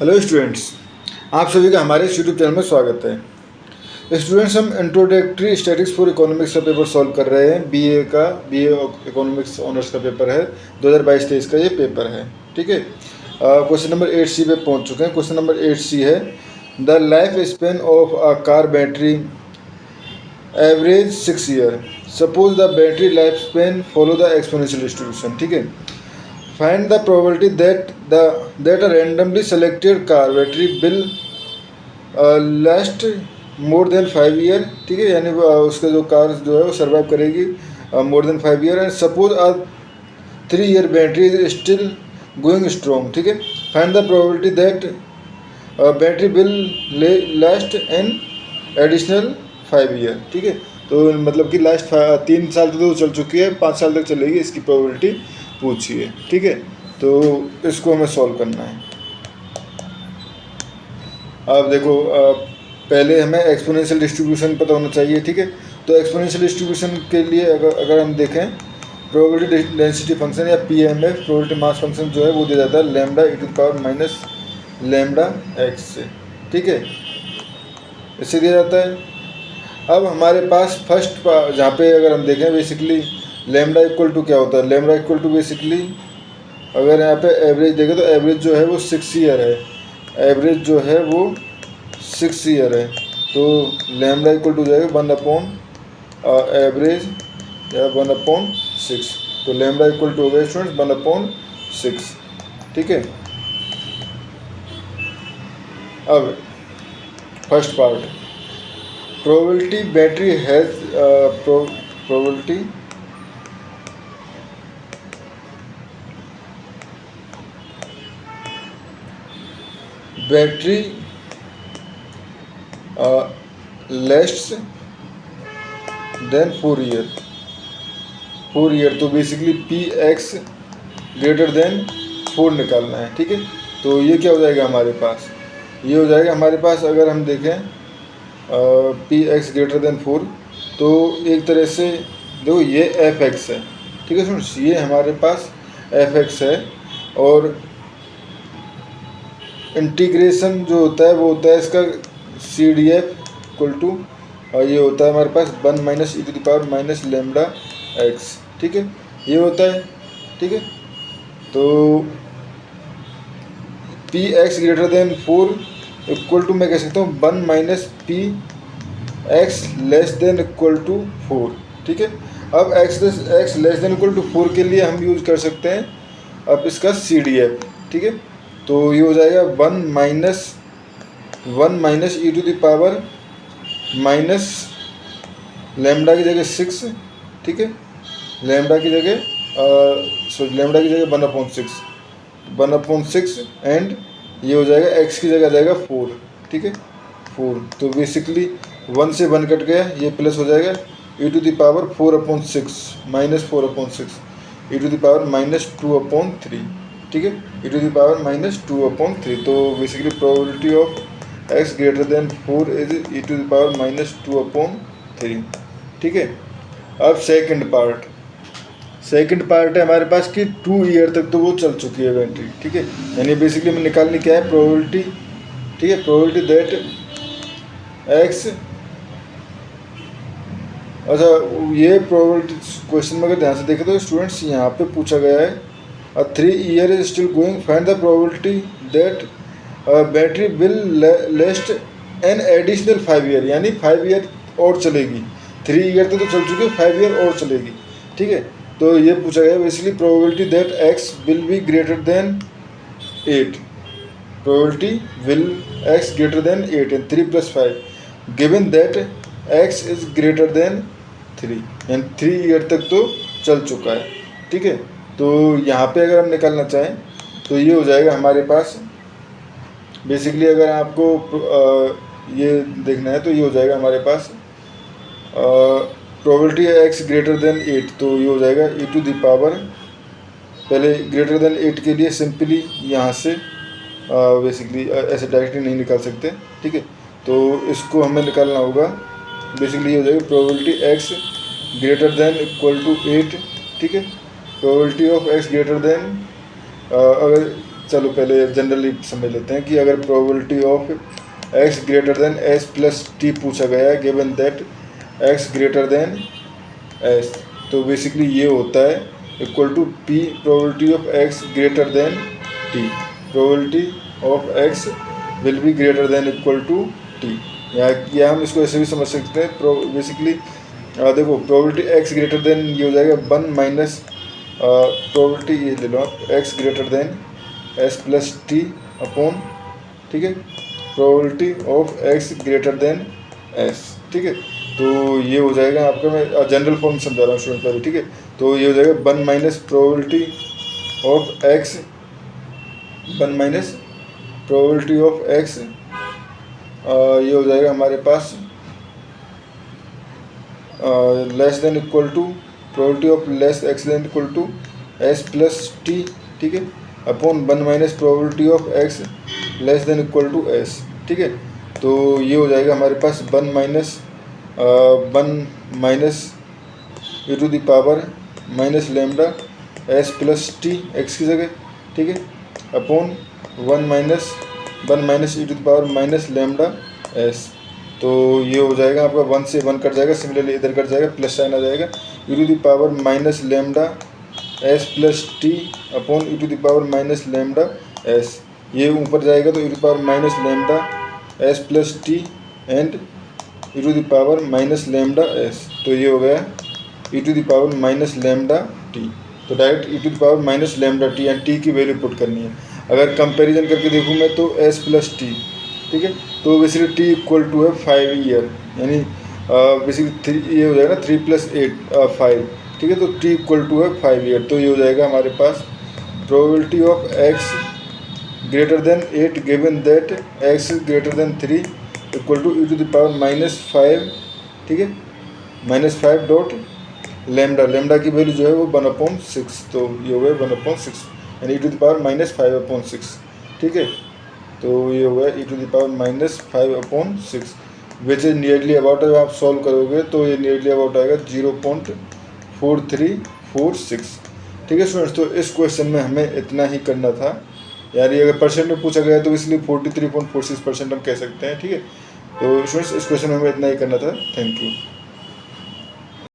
Hello students, आप सभी का हमारे इस यूट्यूब चैनल में स्वागत है। स्टूडेंट्स, हम इंट्रोडक्टरी स्टैटिस्टिक्स फॉर इकोनॉमिक्स का पेपर सॉल्व कर रहे हैं। बीए इकोनॉमिक्स ऑनर्स का पेपर है, 2022-23 का ये पेपर है। ठीक है, क्वेश्चन नंबर 8C पे पहुंच चुके हैं। क्वेश्चन नंबर 8C है, the life span of a car battery average 6 year, suppose the battery life span follow the exponential distribution. ठीक है, find the probability that a randomly selected car battery will last more than 5 year. ठीक है, यानी उसका जो car जो है वो सर्वाइव करेगी more than 5 year. And suppose a 3 year battery is still going strong. ठीक है, find the probability that battery will last an additional 5 year. ठीक है, तो मतलब कि लास्ट 3 साल तो चल चुकी है, 5 साल तक चलेगी, इसकी प्रोबेबिलिटी पूछिए। ठीक है, तो इसको हमें सॉल्व करना है। अब देखो, पहले हमें एक्सपोनेंशियल डिस्ट्रीब्यूशन पता होना चाहिए। ठीक है, तो एक्सपोनेंशियल डिस्ट्रीब्यूशन के लिए अगर हम देखें, प्रोबेबिलिटी डेंसिटी फंक्शन या पीएमएफ, प्रोबेबिलिटी मास फंक्शन जो है वो दिया जाता है lambda e to the power minus lambda X से। ठीक है, इससे दिया जाता है। अब हमारे पास फर्स्ट जहाँ पे अगर हम देखें, बेसिकली लैम्डा इक्वल टू क्या होता है, लैम्डा इक्वल टू बेसिकली अगर यहाँ पे एवरेज देखें तो एवरेज जो है वो 6 ईयर है। एवरेज जो है वो 6 ईयर है, तो लैम्डा इक्वल टू जाएगा 1/, एवरेज या 1/6। तो लैम्डा इक्वल टू हो गया स्टूडेंट्स 1/6। ठीक है, अब first part, probability battery has probability battery less than 4 year, तो बेसिकली Px ग्रेटर देन 4 निकालना है। ठीक है, तो ये क्या हो जाएगा हमारे पास, ये हो जाएगा हमारे पास अगर हम देखें Px ग्रेटर देन 4, तो एक तरह से देखो ये Fx है। ठीक है फ्रेंड्स, ये हमारे पास Fx है, और इंटीग्रेशन जो होता है वो होता है इसका CDF इक्वल टू, और ये होता है हमारे पास 1 minus e to the power minus lambda X. ठीक है, ये होता है। ठीक है, तो Px greater than 4 equal to मैं कह सकता हूँ 1 minus Px less than equal to 4। ठीक है, अब x less than equal to 4 के लिए हम यूज कर सकते हैं अब इसका CDF। ठीक है, तो ये हो जाएगा 1 minus e to the power minus lambda की जगह 6। ठीक है, लैम्डा की जगह लैम्डा की जगह 1/6 एंड ये हो जाएगा x की जगह आ जाएगा 4। ठीक है, 4, तो बेसिकली 1 से 1 कट गया, ये प्लस हो जाएगा e to the power 4/6 minus 4/6 e to the power minus 2/3। ठीक है, e to the power minus 2/3, तो basically probability of x greater than 4 is e to the power minus 2/3। ठीक है, अब सेकंड पार्ट है हमारे पास कि 2 ईयर तक तो वो चल चुकी है बैटरी। ठीक है, यानी बेसिकली हमें निकालनी क्या है, प्रोबेबिलिटी। ठीक है, प्रोबेबिलिटी दैट x, अच्छा ये प्रोबेबिलिटी क्वेश्चन में अगर ध्यान से देखें तो स्टूडेंट्स यहाँ पे पूछा गया है 3 year is still going, find the probability that battery will last an additional 5 year, यानी 5 ईयर और चलेगी। 3 ईयर तो चल चुकी है, 5 ईयर और चलेगी। ठीक है, तो ये पूछा गया basically probability that x will be greater than 8, probability will x greater than 8 and 3 + 5 given that x is greater than 3 and 3 year तक तो चल चुका है। ठीक है, तो यहाँ पे अगर हम निकालना चाहें तो ये हो जाएगा हमारे पास बेसिकली, अगर आपको ये देखना है तो ये हो जाएगा हमारे पास प्रोबेबिलिटी है x ग्रेटर देन 8, तो ये हो जाएगा e टू द पावर, पहले ग्रेटर देन 8 के लिए सिंपली यहाँ से बेसिकली ऐसे डायरेक्टली नहीं निकाल सकते। ठीक है, तो इसको हमें निकालना होगा, बेसिकली ये हो जाएगा probability x greater than equal to 8। ठीक है, probability of x greater than अगर चलो पहले जनरली समझ लेते हैं कि अगर probability of x greater than s plus T पूछा गया है given that x greater than s, तो बेसिकली ये होता है equal to p probability of x greater than t, probability of x will be greater than equal to t, या हम इसको ऐसे भी समझ सकते हैं बेसिकली देखो प्रोबेबिलिटी x ग्रेटर देन ये हो जाएगा 1 माइनस प्रोबेबिलिटी ये ले लो आप x greater than s plus T upon, ठीक है, probability of x greater than s, ठीक है। तो ये हो जाएगा आपका, मैं जनरल फॉर्म समझा रहा हूँ स्टूडेंट पहले, ठीक है। तो ये हो जाएगा 1 minus probability of x, 1 minus probability of x, ये हो जाएगा हमारे पास less than equal to probability of less X than equal to S plus T, ठीक है, upon 1 minus probability of X less than equal to S, ठीक है। तो ये हो जाएगा हमारे पास 1 minus e to the power minus lambda S plus T X की जगह, ठीक है, upon 1 minus e to the power minus lambda S. तो ये हो जाएगा आपका 1 से 1 कट जाएगा, सिमिलरली इधर कट जाएगा, प्लस साइन आ जाएगा, e to the power minus lambda S plus T upon e to the power minus lambda S. ये ऊपर जाएगा तो e to the power minus lambda S plus T and e to the power minus lambda S. तो ये हो गया e to the power minus lambda T. तो direct e to the power minus lambda T and T की value put करनी है। अगर comparison करके देखूँ मैं तो एस प्लस टी, ठीक है, तो बेसिकली टी इक्वल टू है 5 ईयर, यानी बेसिकली 3 ये हो जाएगा 3 प्लस 8 5, ठीक है। तो टी इक्वल टू है 5 ईयर। तो ये हो जाएगा हमारे पास probability of X greater than 8 given that X greater than 3 equal to e to the power minus 5, ठीक है, माइनस 5 डॉट लेमडा, लेमडा की वैल्यू जो है वो 1/6, तो ये हो गया 1/6 यानी e to the power minus 5/6, ठीक है। तो ये हो गया e to the power minus 5/6 which is nearly about, अगर आप सॉल्व करोगे तो ये नियरली अबाउट आएगा 0.4346, ठीक है स्टूडेंट्स। तो इस क्वेश्चन में हमें इतना ही करना था, यानी अगर परसेंट में पूछा गया तो इसलिए 43.46% हम कह सकते हैं, ठीक है। तो स्टूडेंट्स इस क्वेश्चन में हमें इतना ही करना था। Thank you.